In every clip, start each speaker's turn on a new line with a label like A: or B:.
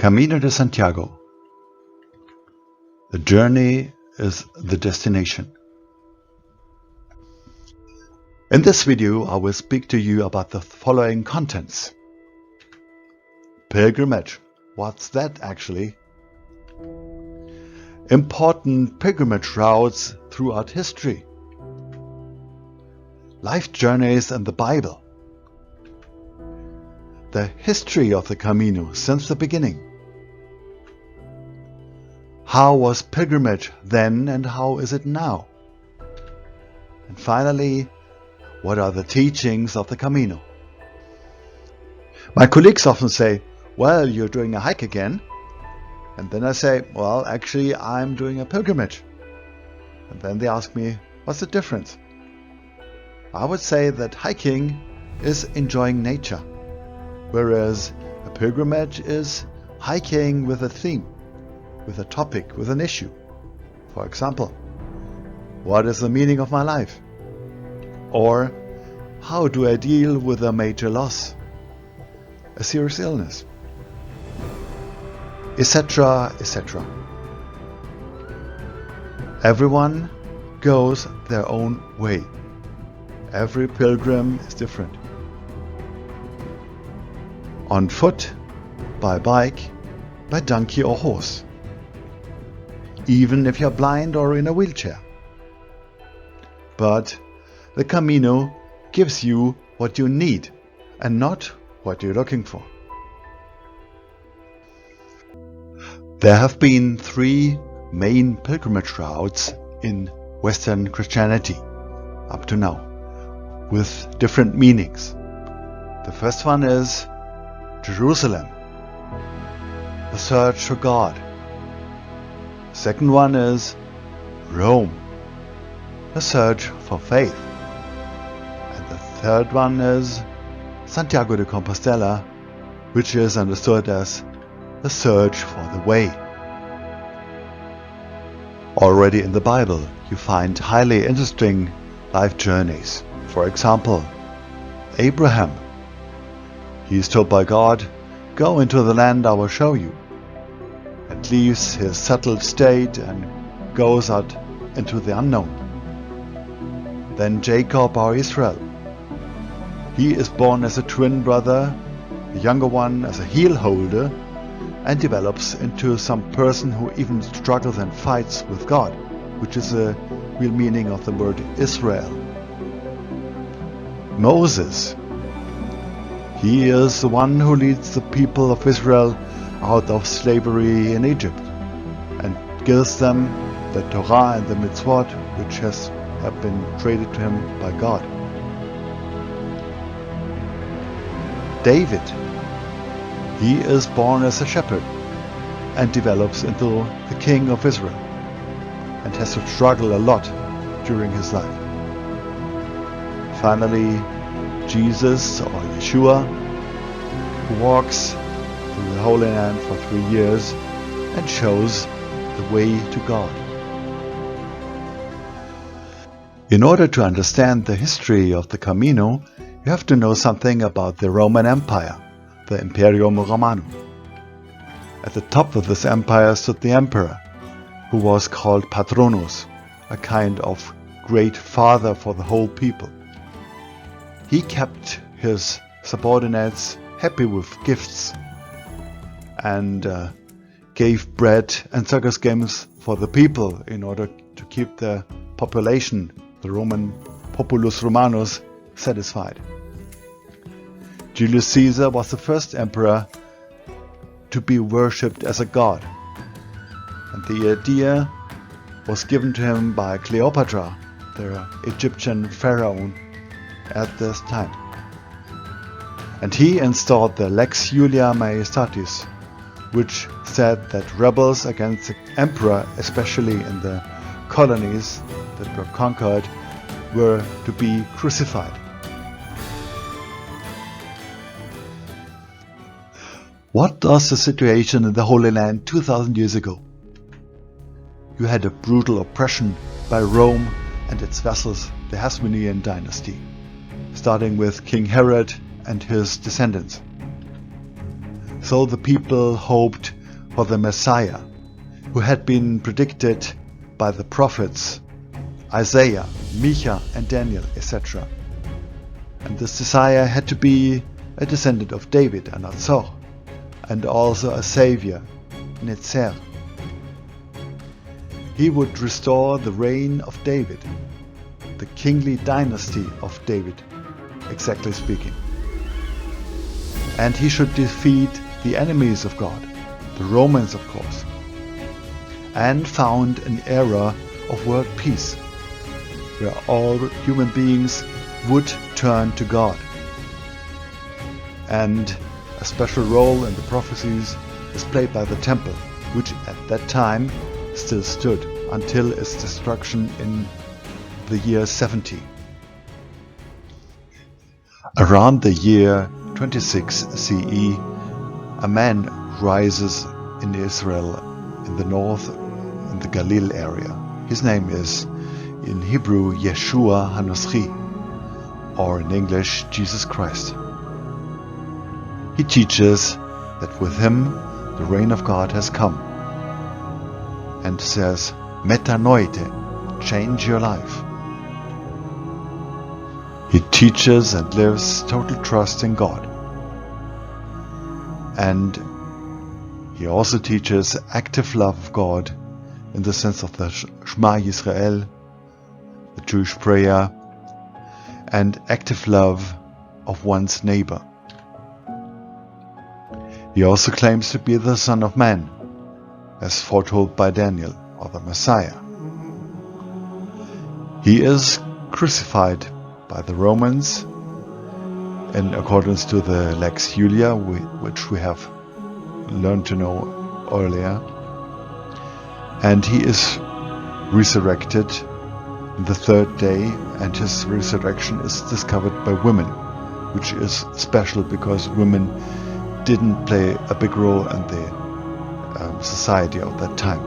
A: Camino de Santiago. The journey is the destination. In this video, I will speak to you about the following contents. Pilgrimage. What's that actually? Important pilgrimage routes throughout history. Life journeys and the Bible. The history of the Camino since the beginning. How was pilgrimage then and how is it now? And finally, what are the teachings of the Camino? My colleagues often say, well, you're doing a hike again. And then I say, well, actually, I'm doing a pilgrimage. And then they ask me, what's the difference? I would say that hiking is enjoying nature, whereas a pilgrimage is hiking with a theme, with a topic, with an issue. For example, what is the meaning of my life? Or how do I deal with a major loss, a serious illness, etc., etc. Everyone goes their own way. Every pilgrim is different. On foot, by bike, by donkey or horse. Even if you're blind or in a wheelchair. But the Camino gives you what you need and not what you're looking for. There have been three main pilgrimage routes in Western Christianity up to now, with different meanings. The first one is Jerusalem, the search for God. The second one is Rome, the search for faith. And the third one is Santiago de Compostela, which is understood as the search for the way. Already in the Bible, you find highly interesting life journeys. For example, Abraham. He is told by God, go into the land I will show you, and leaves his settled state and goes out into the unknown. Then Jacob or Israel. He is born as a twin brother, the younger one as a heel holder, and develops into some person who even struggles and fights with God, which is the real meaning of the word Israel. Moses. He is the one who leads the people of Israel out of slavery in Egypt and gives them the Torah and the mitzvot which have been traded to him by God. David. He is born as a shepherd and develops into the king of Israel and has to struggle a lot during his life. Finally, Jesus or Yeshua, who walks through the Holy Land for 3 years and shows the way to God. In order to understand the history of the Camino, you have to know something about the Roman Empire, the Imperium Romanum. At the top of this empire stood the emperor, who was called Patronus, a kind of great father for the whole people. He kept his subordinates happy with gifts and gave bread and circus games for the people in order to keep the population, the Roman populus Romanus, satisfied. Julius Caesar was the first emperor to be worshipped as a god, and the idea was given to him by Cleopatra, the Egyptian pharaoh at this time. And he installed the Lex Julia Majestatis, which said that rebels against the emperor, especially in the colonies that were conquered, were to be crucified. What was the situation in the Holy Land 2000 years ago? You had a brutal oppression by Rome and its vassals, the Hasmonean dynasty, starting with King Herod and his descendants. So the people hoped for the Messiah, who had been predicted by the prophets Isaiah, Micah and Daniel, etc. And this Messiah had to be a descendant of David, a Nazor, and also a savior, Netzer. He would restore the reign of David, the kingly dynasty of David, exactly speaking. And he should defeat the enemies of God, the Romans of course, and found an era of world peace, where all human beings would turn to God. And a special role in the prophecies is played by the temple, which at that time still stood until its destruction in the year 70. Around the year 26 CE, a man rises in Israel in the north, in the Galilee area. His name is in Hebrew Yeshua Nosri, or in English Jesus Christ. He teaches that with him the reign of God has come, and says, metanoite, change your life. He teaches and lives total trust in God. And he also teaches active love of God in the sense of the Shema Yisrael, the Jewish prayer, and active love of one's neighbor. He also claims to be the Son of Man, as foretold by Daniel, or the Messiah. He is crucified by the Romans in accordance to the Lex Julia, which we have learned to know earlier. And he is resurrected the third day, and his resurrection is discovered by women, which is special because women didn't play a big role in the society of that time.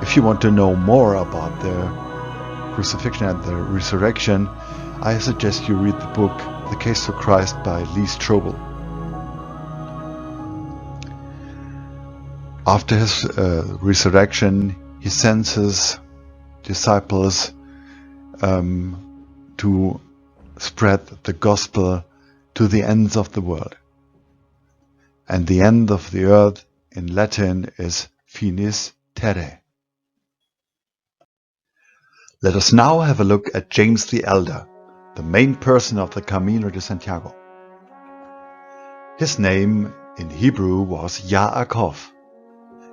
A: If you want to know more about the crucifixion and the resurrection, I suggest you read the book The Case for Christ by Lee Strobel. After his resurrection, he sends his disciples to spread the gospel to the ends of the world. And the end of the earth in Latin is finis terrae. Let us now have a look at James the Elder, the main person of the Camino de Santiago. His name in Hebrew was Yaakov.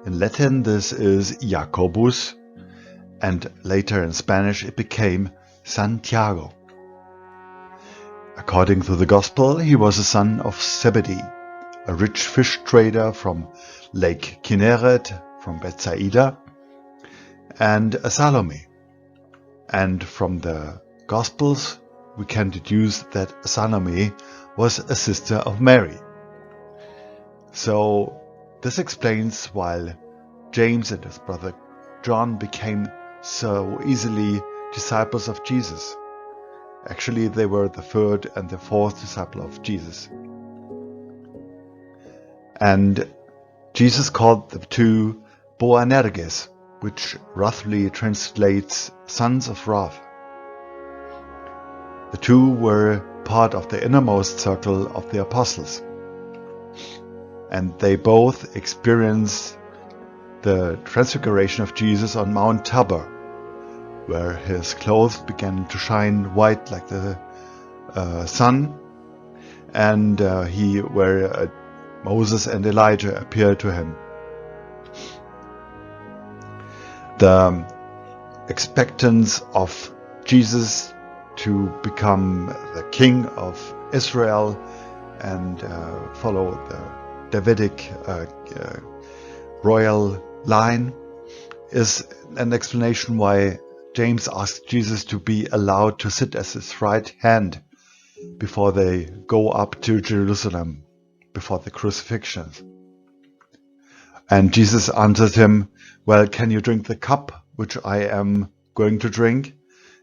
A: In Latin this is Jacobus, and later in Spanish it became Santiago. According to the Gospel, he was a son of Zebedee, a rich fish trader from Lake Kinneret, from Bethsaida, and a Salome. And from the Gospels we can deduce that Salome was a sister of Mary. So this explains why James and his brother John became so easily disciples of Jesus. Actually, they were the third and the fourth disciple of Jesus. And Jesus called the two Boanerges, which roughly translates sons of wrath. The two were part of the innermost circle of the apostles, and they both experienced the transfiguration of Jesus on Mount Tabor, where his clothes began to shine white like the sun, and where Moses and Elijah appeared to him. The expectance of Jesus to become the king of Israel and follow the Davidic royal line is an explanation why James asked Jesus to be allowed to sit at his right hand before they go up to Jerusalem, before the crucifixion. And Jesus answered him, well, can you drink the cup which I am going to drink?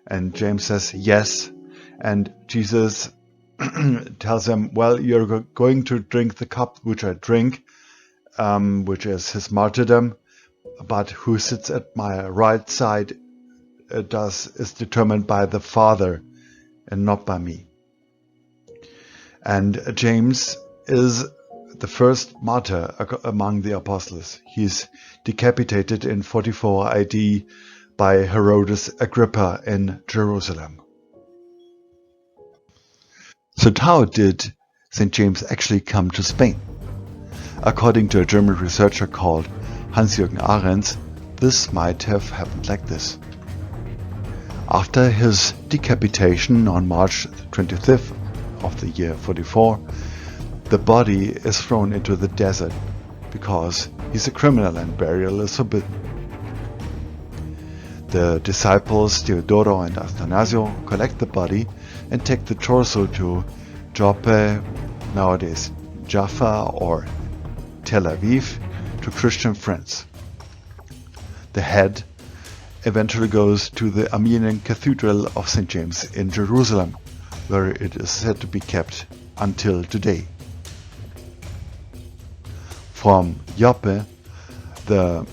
A: And James says, yes. And Jesus tells him, well, you're going to drink the cup which I drink, which is his martyrdom, but who sits at my right side is determined by the Father and not by me. And James is the first martyr among the apostles. He's decapitated in 44 AD by Herodes Agrippa in Jerusalem. So how did St. James actually come to Spain? According to a German researcher called Hans-Jürgen Ahrens, this might have happened like this. After his decapitation on March 25th of the year 44, the body is thrown into the desert because he's a criminal and burial is forbidden. The disciples Teodoro and Athanasio collect the body and take the torso to Joppe, nowadays Jaffa or Tel Aviv, to Christian friends. The head eventually goes to the Armenian Cathedral of St. James in Jerusalem, where it is said to be kept until today. From Joppe, the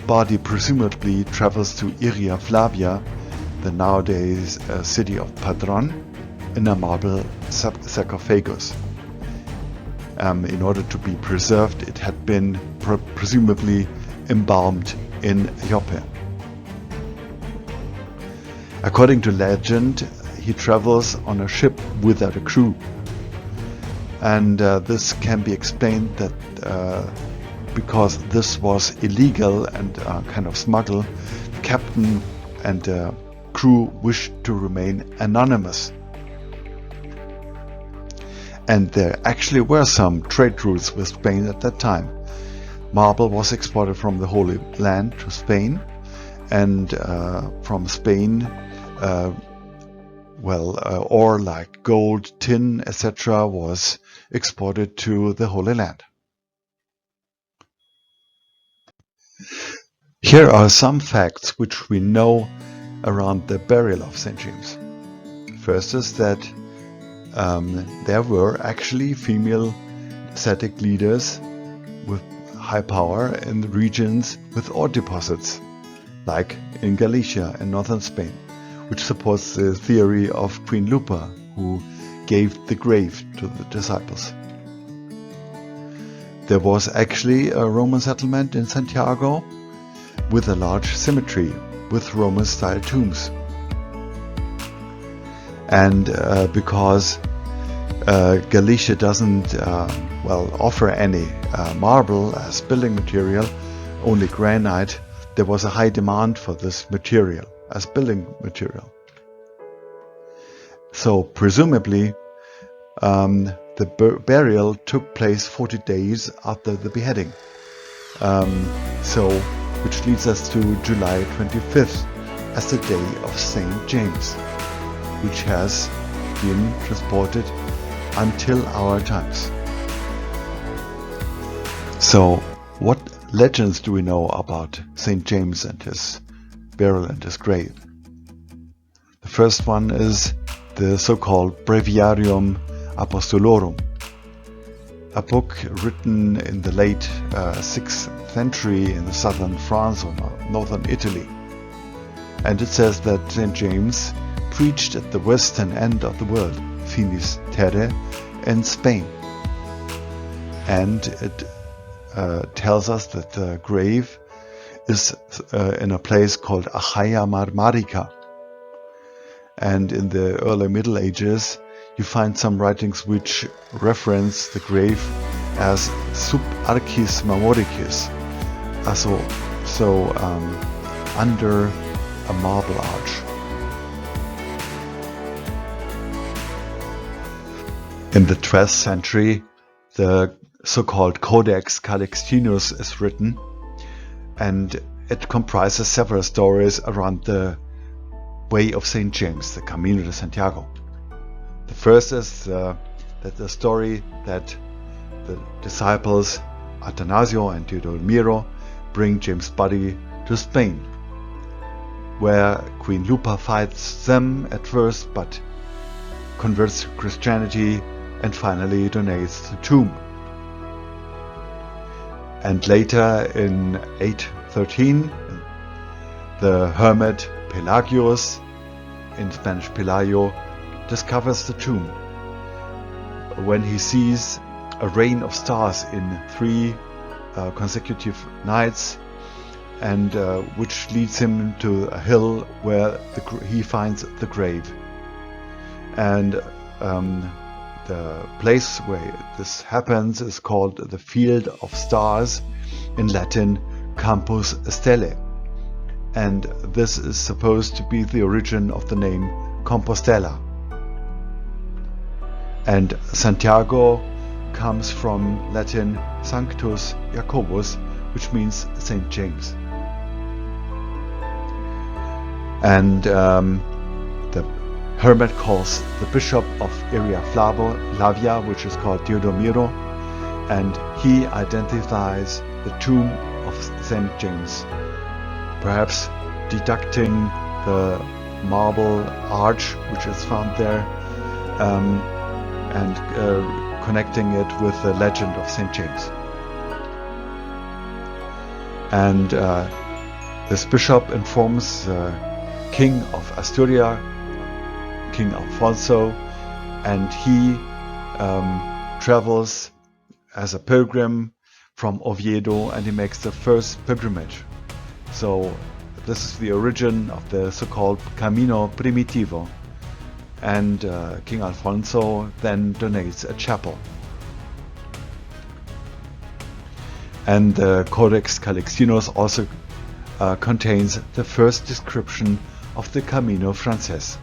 A: body presumably travels to Iria Flavia, the nowadays city of Padron, in a marble sarcophagus. In order to be preserved, it had been presumably embalmed in Joppe. According to legend, he travels on a ship without a crew. And this can be explained that because this was illegal and kind of smuggled, the captain and crew wished to remain anonymous. And there actually were some trade routes with Spain at that time. Marble was exported from the Holy Land to Spain, and from Spain, ore like gold, tin, etc. was exported to the Holy Land. Here are some facts which we know around the burial of St. James. First is that there were actually female ascetic leaders with high power in the regions with ore deposits, like in Galicia and northern Spain, which supports the theory of Queen Lupa, who gave the grave to the disciples. There was actually a Roman settlement in Santiago with a large cemetery with Roman-style tombs. And because Galicia doesn't offer any marble as building material, only granite, there was a high demand for this material as building material. So presumably the burial took place 40 days after the beheading. Which leads us to July 25th as the day of St. James, which has been transported until our times. So, what legends do we know about St. James and his burial and his grave? The first one is the so-called Breviarium Apostolorum, a book written in the late 6th century in the southern France or northern Italy. And it says that St. James preached at the western end of the world, Finis Terre, in Spain. And it tells us that the grave is in a place called Achaia Marmarica. And in the early Middle Ages, you find some writings which reference the grave as sub arcis marmoricis, under a marble arch. In the 12th century, the so-called Codex Calixtinus is written, and it comprises several stories around the way of St. James, the Camino de Santiago. The first is that the story that the disciples Athanasio and Teodoro bring James' body to Spain, where Queen Lupa fights them at first, but converts to Christianity, and finally donates the tomb. And later in 813, the hermit Pelagius, in Spanish Pelayo, discovers the tomb when he sees a rain of stars in 3 consecutive nights, and which leads him to a hill where he finds the grave. And the place where this happens is called the Field of Stars, in Latin Campus Stellae, and this is supposed to be the origin of the name Compostela. And Santiago comes from Latin Sanctus Jacobus, which means Saint James. And the hermit calls the bishop of Area Flavia, which is called Teodomiro, and he identifies the tomb of Saint James, perhaps deducting the marble arch which is found there, and connecting it with the legend of Saint James. And this bishop informs the king of Asturias, King Alfonso, and he travels as a pilgrim from Oviedo, and he makes the first pilgrimage. So this is the origin of the so-called Camino Primitivo, and King Alfonso then donates a chapel. And the Codex Calixtinus also contains the first description of the Camino Frances.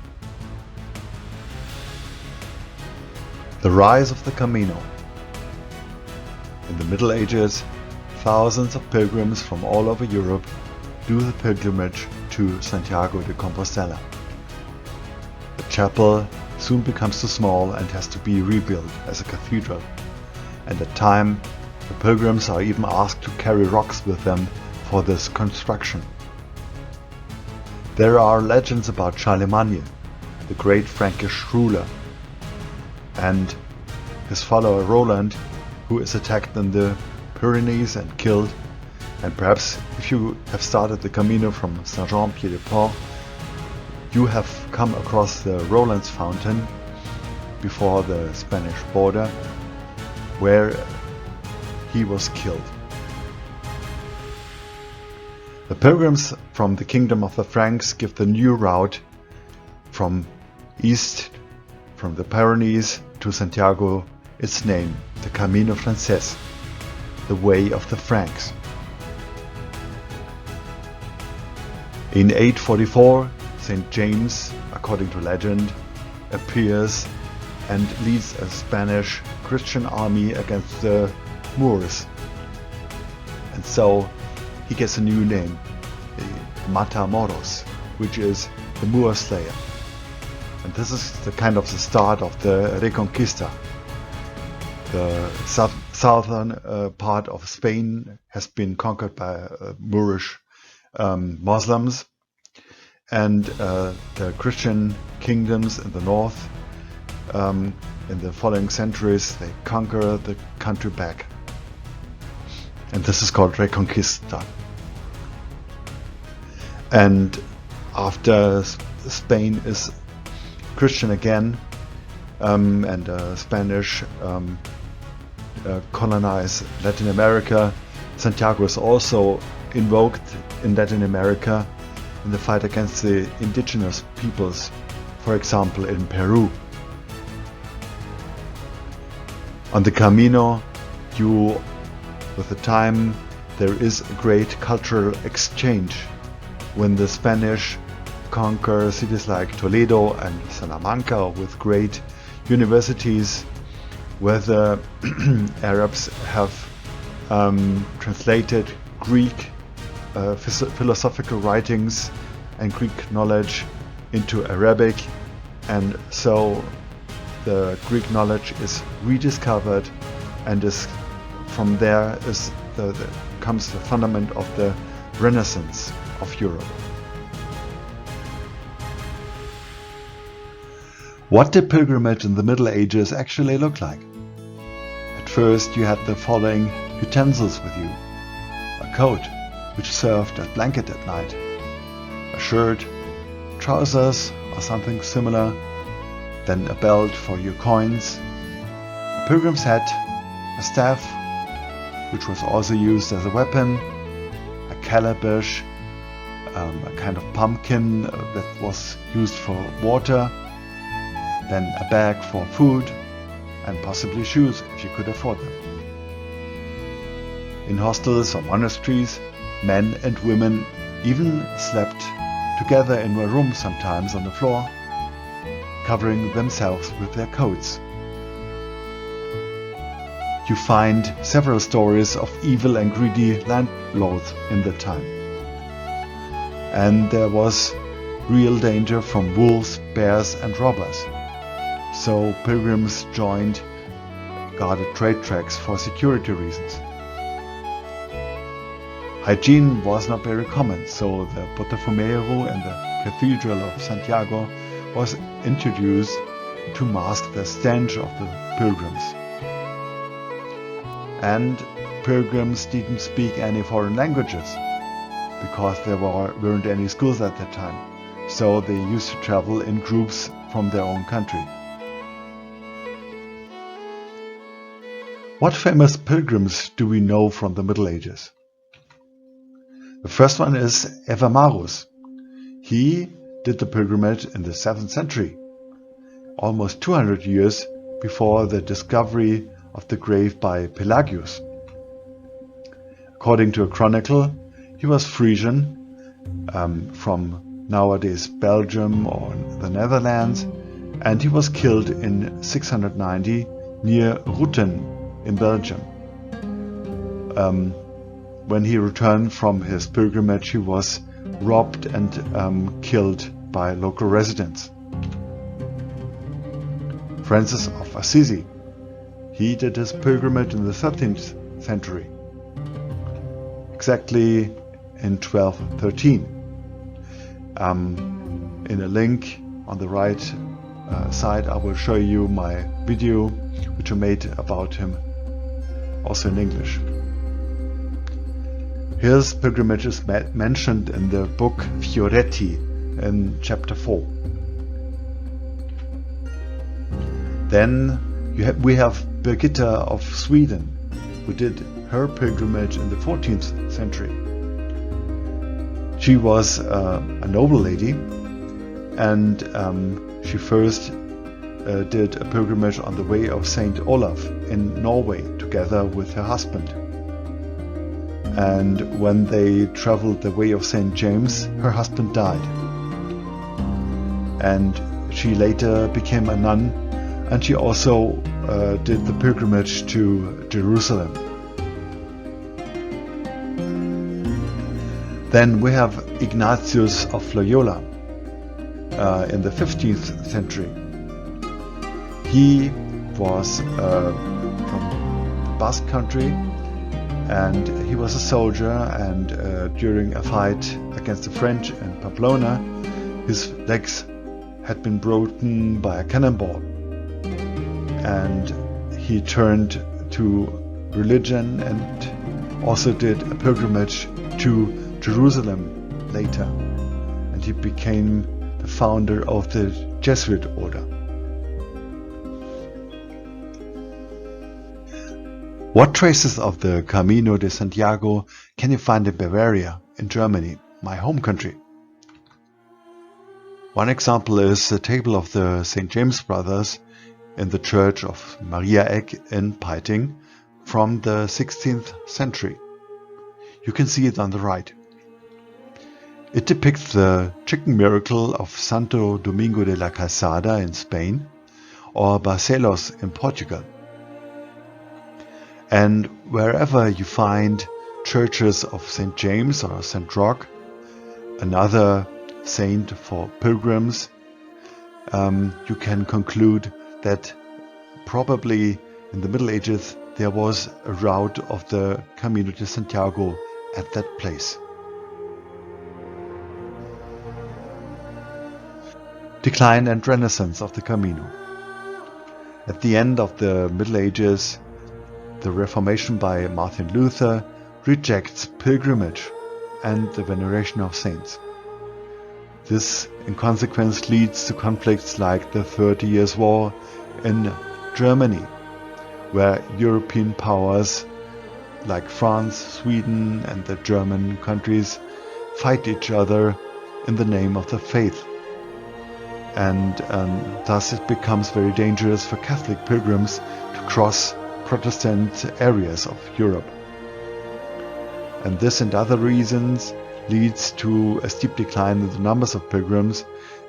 A: The rise of the Camino. In the Middle Ages, thousands of pilgrims from all over Europe do the pilgrimage to Santiago de Compostela. The chapel soon becomes too small and has to be rebuilt as a cathedral, and at times the pilgrims are even asked to carry rocks with them for this construction. There are legends about Charlemagne, the great Frankish ruler, and his follower Roland, who is attacked in the Pyrenees and killed. And perhaps if you have started the Camino from Saint-Jean-Pied-de-Port, you have come across the Roland's Fountain before the Spanish border, where he was killed. The pilgrims from the kingdom of the Franks give the new route from east, from the Pyrenees to Santiago, its name, the Camino Frances, the way of the Franks. In 844, Saint James, according to legend, appears and leads a Spanish Christian army against the Moors. And so he gets a new name, the Matamoros, which is the Moor Slayer. And this is the kind of the start of the Reconquista. The southern part of Spain has been conquered by Moorish Muslims, and the Christian kingdoms in the north, in the following centuries, they conquer the country back. And this is called Reconquista. And after Spain is Christian again, and Spanish colonize Latin America, Santiago is also invoked in Latin America in the fight against the indigenous peoples, for example in Peru. On the Camino, with the time, there is a great cultural exchange. When the Spanish conquer cities like Toledo and Salamanca with great universities, where the Arabs have translated Greek philosophical writings and Greek knowledge into Arabic, and so the Greek knowledge is rediscovered, and from there comes the fundament of the Renaissance of Europe. What did pilgrimage in the Middle Ages actually look like? At first you had the following utensils with you: a coat, which served as blanket at night, a shirt, trousers or something similar, then a belt for your coins, a pilgrim's hat, a staff, which was also used as a weapon, a calabash, a kind of pumpkin that was used for water, then a bag for food, and possibly shoes if you could afford them. In hostels or monasteries, men and women even slept together in a room, sometimes on the floor, covering themselves with their coats. You find several stories of evil and greedy landlords in that time. And there was real danger from wolves, bears and robbers. So pilgrims joined guarded trade tracks for security reasons. Hygiene was not very common, so the Botafumeiro in the Cathedral of Santiago was introduced to mask the stench of the pilgrims. And pilgrims didn't speak any foreign languages, because there weren't any schools at that time, so they used to travel in groups from their own country. What famous pilgrims do we know from the Middle Ages? The first one is Evermarus. He did the pilgrimage in the 7th century, almost 200 years before the discovery of the grave by Pelagius. According to a chronicle, he was Frisian, from nowadays Belgium or the Netherlands, and he was killed in 690 near Rutten in Belgium. When he returned from his pilgrimage, he was robbed and killed by local residents. Francis of Assisi. He did his pilgrimage in the 13th century, exactly in 1213. In a link on the right side, I will show you my video which I made about him, also in English. His pilgrimage is mentioned in the book Fioretti in chapter 4. Then we have Birgitta of Sweden, who did her pilgrimage in the 14th century. She was a noble lady, and she first did a pilgrimage on the way of Saint Olaf in Norway together with her husband. And when they traveled the way of St. James, her husband died. And she later became a nun, and she also did the pilgrimage to Jerusalem. Then we have Ignatius of Loyola in the 15th century. He was from the Basque country, and he was a soldier, and during a fight against the French in Pamplona, his legs had been broken by a cannonball, and he turned to religion and also did a pilgrimage to Jerusalem later, and he became the founder of the Jesuit order. What traces of the Camino de Santiago can you find in Bavaria, in Germany, my home country? One example is the table of the St. James brothers in the church of Mariaeck in Peiting from the 16th century. You can see it on the right. It depicts the chicken miracle of Santo Domingo de la Calzada in Spain or Barcelos in Portugal. And wherever you find churches of St. James or St. Roch, another saint for pilgrims, you can conclude that probably in the Middle Ages there was a route of the Camino de Santiago at that place. Decline and renaissance of the Camino. At the end of the Middle Ages, the Reformation by Martin Luther rejects pilgrimage and the veneration of saints. This, in consequence, leads to conflicts like the 30 Years' War in Germany, where European powers like France, Sweden, and the German countries fight each other in the name of the faith. And thus it becomes very dangerous for Catholic pilgrims to cross Protestant areas of Europe. And this and other reasons leads to a steep decline in the numbers of pilgrims,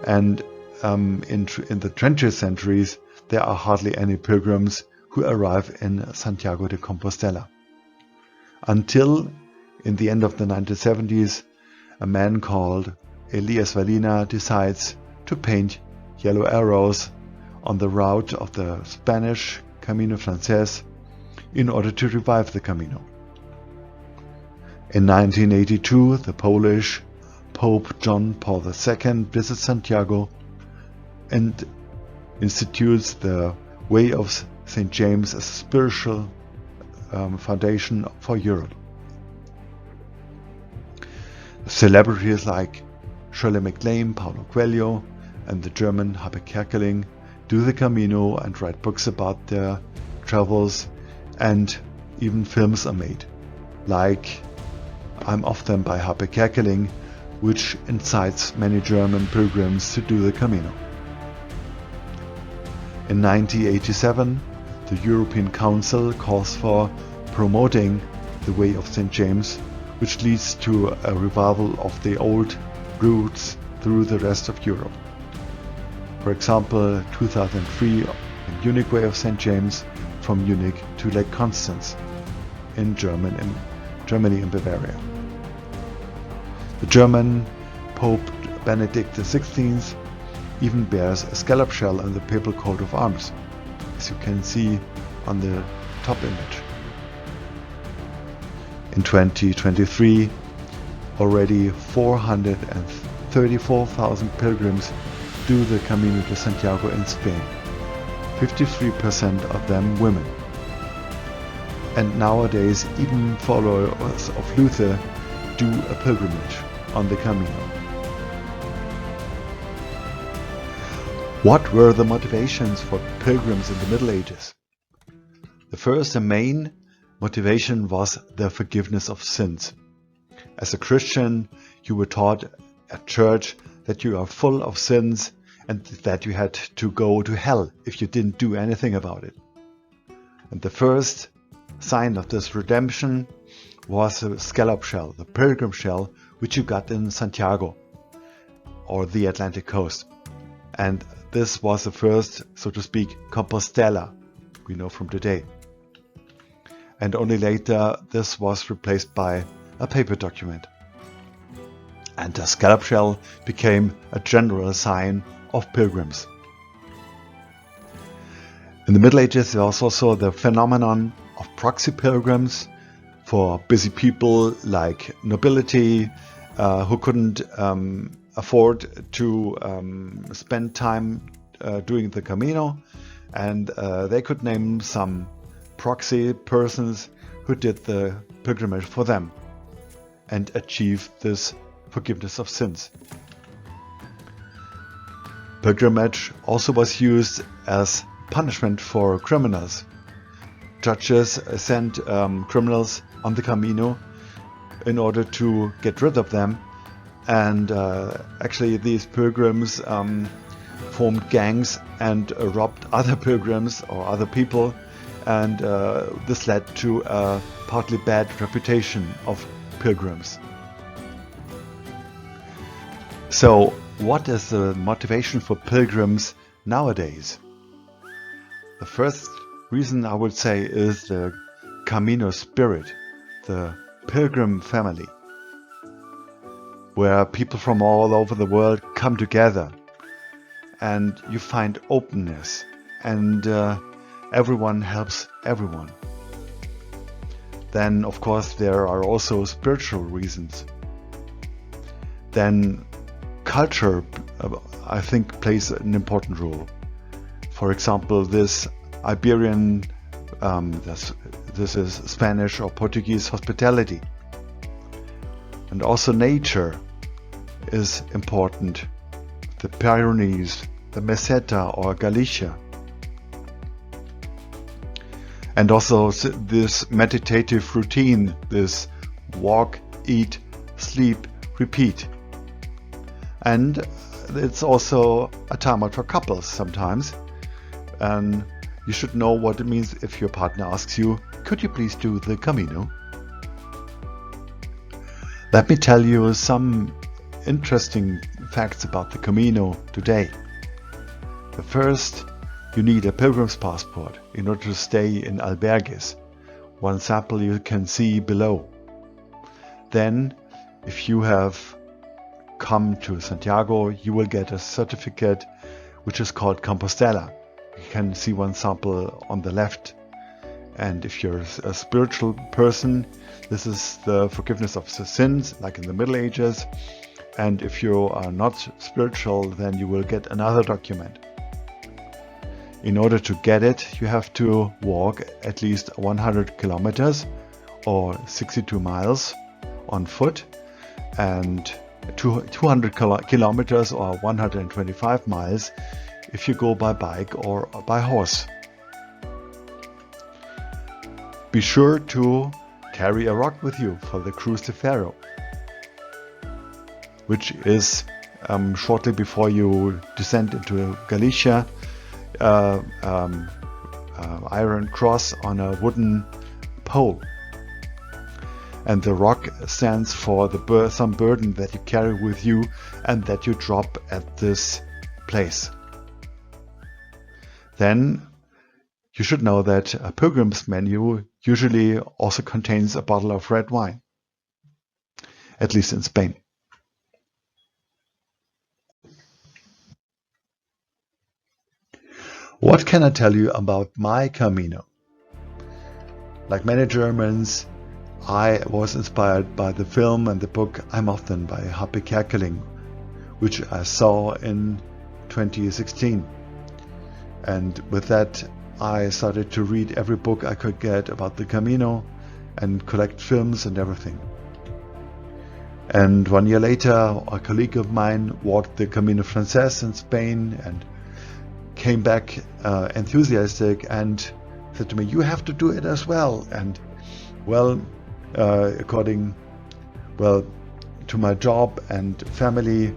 A: and in the 20th centuries there are hardly any pilgrims who arrive in Santiago de Compostela. Until in the end of the 1970s, a man called Elias Valina decides to paint yellow arrows on the route of the Spanish Camino Frances in order to revive the Camino. In 1982, the Polish Pope John Paul II visits Santiago and institutes the Way of St. James as a spiritual foundation for Europe. Celebrities like Shirley MacLaine, Paulo Coelho, and the German Happe Kerkeling do the Camino and write books about their travels, and even films are made, like I'm Off Them by Happe Kerkeling, which incites many German pilgrims to do the Camino. In 1987, the European Council calls for promoting the Way of St. James, which leads to a revival of the old routes through the rest of Europe. For example, 2003, the Munich Way of St. James from Munich to Lake Constance in Germany and Bavaria. The German Pope Benedict XVI even bears a scallop shell in the papal coat of arms, as you can see on the top image. In 2023, already 434,000 pilgrims do the Camino de Santiago in Spain, 53% of them women. And nowadays even followers of Luther do a pilgrimage on the Camino. What were the motivations for pilgrims in the Middle Ages? The first and main motivation was the forgiveness of sins. As a Christian, you were taught at church that you are full of sins and that you had to go to hell if you didn't do anything about it. And the first sign of this redemption was a scallop shell, the pilgrim shell, which you got in Santiago or the Atlantic coast. And this was the first, so to speak, Compostela we know from today. And only later this was replaced by a paper document. And the scallop shell became a general sign of pilgrims. In the Middle Ages there was also the phenomenon of proxy pilgrims for busy people like nobility who couldn't afford to spend time doing the Camino, and they could name some proxy persons who did the pilgrimage for them and achieve this forgiveness of sins. Pilgrimage also was used as punishment for criminals. Judges sent criminals on the Camino in order to get rid of them, and actually these pilgrims formed gangs and robbed other pilgrims or other people, and this led to a partly bad reputation of pilgrims. So what is the motivation for pilgrims nowadays? The first reason I would say is the Camino spirit, the pilgrim family, where people from all over the world come together and you find openness, and everyone helps everyone. Then of course there are also spiritual reasons. Then culture, I think, plays an important role. For example, this Iberian, this is Spanish or Portuguese hospitality. And also nature is important. The Pyrenees, the Meseta or Galicia. And also this meditative routine, this walk, eat, sleep, repeat. And it's also a time out for couples sometimes. And you should know what it means if your partner asks you, could you please do the Camino? Let me tell you some interesting facts about the Camino today. The first, you need a pilgrim's passport in order to stay in albergues. One sample you can see below. Then, if you have come to Santiago, you will get a certificate which is called Compostela. You can see one sample on the left. And if you're a spiritual person, this is the forgiveness of the sins, like in the Middle Ages. And if you are not spiritual, then you will get another document. In order to get it, you have to walk at least 100 kilometers or 62 miles on foot, and 200 kilometers or 125 miles if you go by bike or by horse. Be sure to carry a rock with you for the Cruz de Ferro, which is shortly before you descend into Galicia, iron cross on a wooden pole. And the rock stands for some burden that you carry with you and that you drop at this place. Then you should know that a pilgrim's menu usually also contains a bottle of red wine, at least in Spain. What can I tell you about my Camino? Like many Germans, I was inspired by the film and the book I'm Often by Happe Kerkeling, which I saw in 2016. And with that, I started to read every book I could get about the Camino and collect films and everything. And 1 year later, a colleague of mine walked the Camino Frances in Spain and came back enthusiastic and said to me, you have to do it as well. And well, according to my job and family,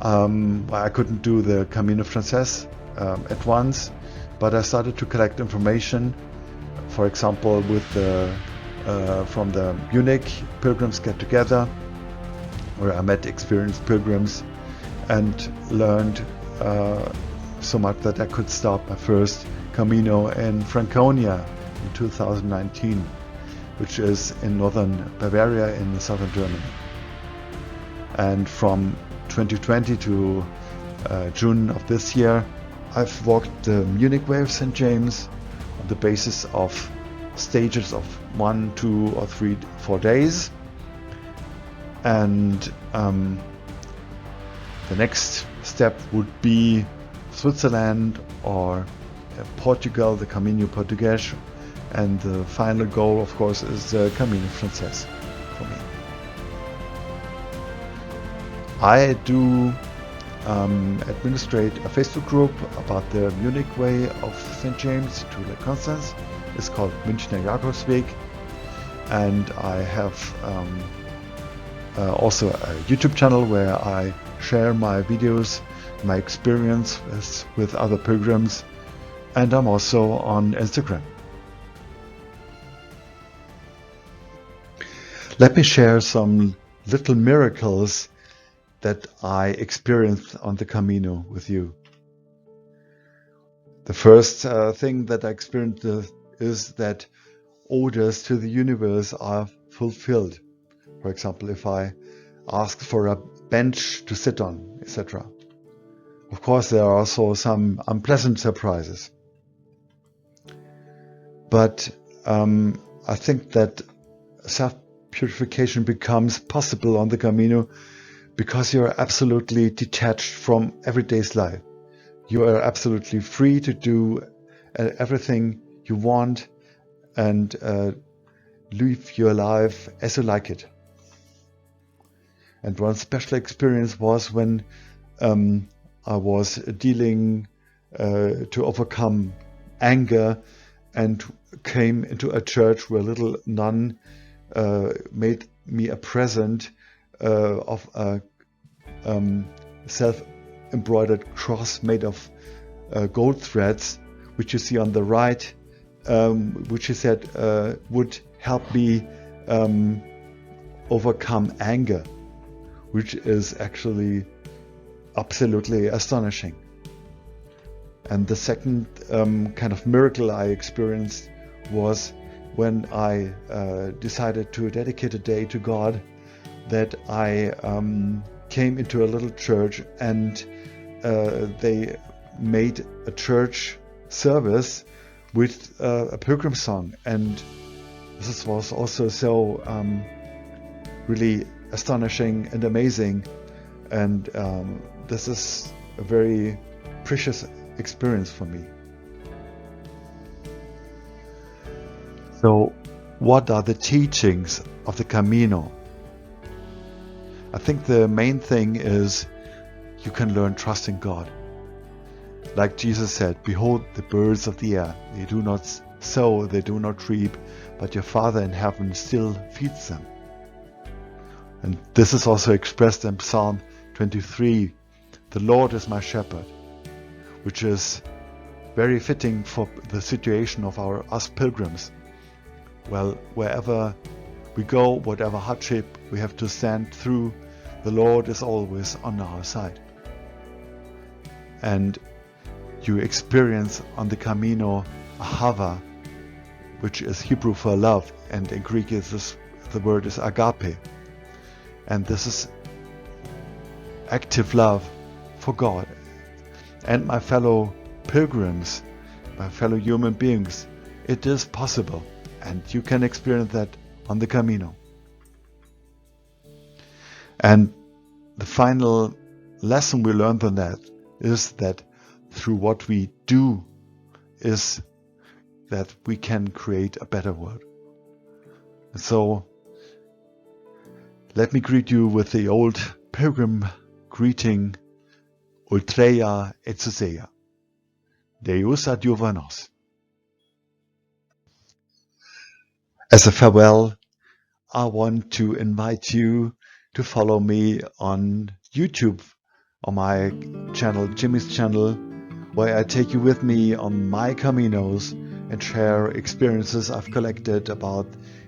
A: I couldn't do the Camino Frances at once, but I started to collect information, for example with from the Munich Pilgrims Get Together, where I met experienced pilgrims and learned so much that I could start my first Camino in Franconia in 2019, which is in northern Bavaria in southern Germany. And from 2020 to June of this year, I've walked the Munich Way of St. James on the basis of stages of 1, 2 or 3, 4 days. And the next step would be Switzerland or Portugal, the Camino Português, and the final goal, of course, is the Camino Frances for me. I do administrate a Facebook group about the Munich Way of St. James to Lake Constance. It's called Münchner Jakobsweg, and I have also a YouTube channel where I share my videos, my experience with other pilgrims, and I'm also on Instagram. Let me share some little miracles that I experienced on the Camino with you. The first thing that I experienced is that orders to the universe are fulfilled. For example, if I ask for a bench to sit on, etc. Of course, there are also some unpleasant surprises. But I think that self-purification becomes possible on the Camino because you're absolutely detached from everyday's life. You are absolutely free to do everything you want and live your life as you like it. And one special experience was when I was dealing to overcome anger and came into a church where a little nun made me a present of a self-embroidered cross made of gold threads, which you see on the right, which she said would help me overcome anger, which is actually absolutely astonishing. And the second kind of miracle I experienced was when I decided to dedicate a day to God, that I came into a little church and they made a church service with a pilgrim song, and this was also so really astonishing and amazing, and this is a very precious experience for me. So, what are the teachings of the Camino? I think the main thing is you can learn trust in God. Like Jesus said, behold the birds of the air, they do not sow, they do not reap, but your Father in heaven still feeds them. And this is also expressed in Psalm 23, the Lord is my shepherd, which is very fitting for the situation of us pilgrims. Well, wherever we go, whatever hardship we have to stand through, the Lord is always on our side. And you experience on the Camino ahava, which is Hebrew for love, and in Greek the word is agape. And this is active love for God and my fellow pilgrims, my fellow human beings. It is possible, and you can experience that on the Camino. And the final lesson we learned on that is that through what we do is that we can create a better world. And so let me greet you with the old pilgrim greeting, Ultreia et Susea. Deus adiuvanos. As a farewell, I want to invite you to follow me on YouTube, on my channel, Jimmy's channel, where I take you with me on my Caminos and share experiences I've collected about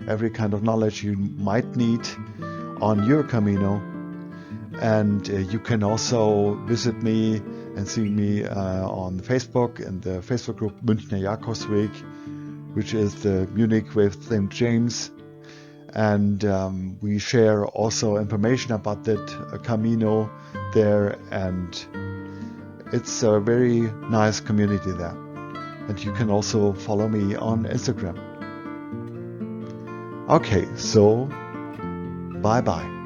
A: every kind of knowledge you might need on your Camino. And you can also visit me and see me on Facebook in the Facebook group Münchner Jakobsweg, which is the Munich with St. James. And we share also information about that Camino there, and it's a very nice community there. And you can also follow me on Instagram. Okay, so bye bye.